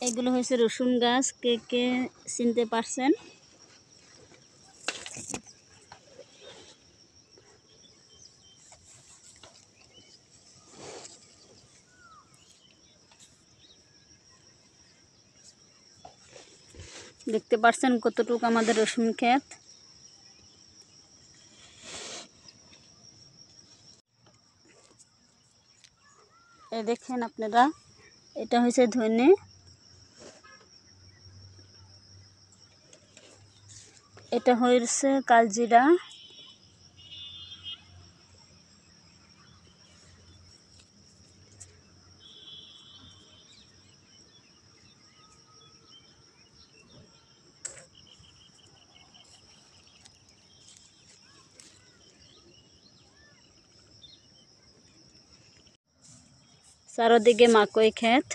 এগুলো হয়েছে রসুন গাছ, কে কে চিনতে পারছেন? দেখতে পারছেন কতটুকু আমাদের রসুন ক্ষেত। এই দেখেন আপনারা, এটা হয়েছে ধনে, এটা হয়েছে কালজিরা, চারদিকে মাকই ক্ষেত।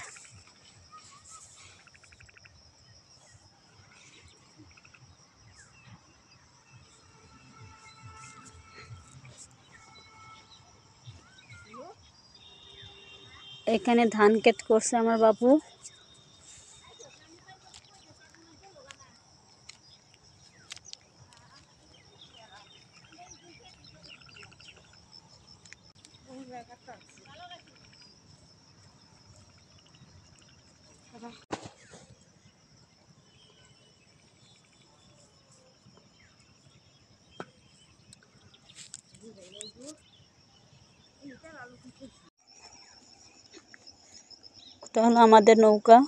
এখানে ধান ক্ষেত করছে আমার বাবু। এটা হলো আমাদের নৌকা।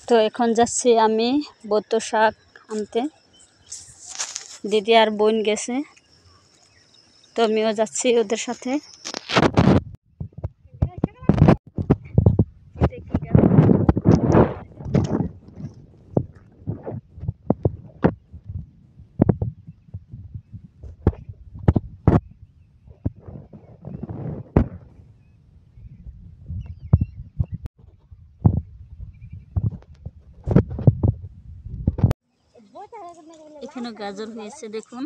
তো এখন যাচ্ছি আমি বত্ত শাক আনতে। দিদি আর বোন গেছে, তো আমিও যাচ্ছি ওদের সাথে। এখানে গাজর হয়েছে দেখুন।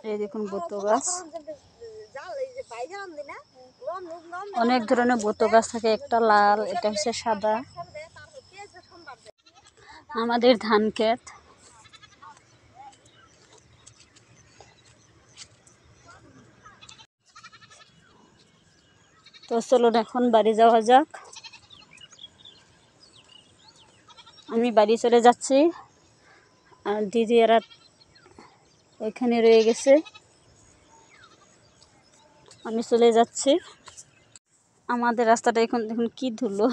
এই দেখুন বত্ত গাছ, অনেক ধরনের বত্ত গাছ থাকে, একটা লাল, এটা হচ্ছে সাদা। আমাদের ধান ক্ষেত। তো চলুন এখন বাড়ি যাওয়া যাক। আমি বাড়ি চলে যাচ্ছি, আর দিদি এরা ওইখানে রয়ে গেছে। আমি চলে যাচ্ছি। আমাদের রাস্তাটা এখন দেখুন কি ধুলো।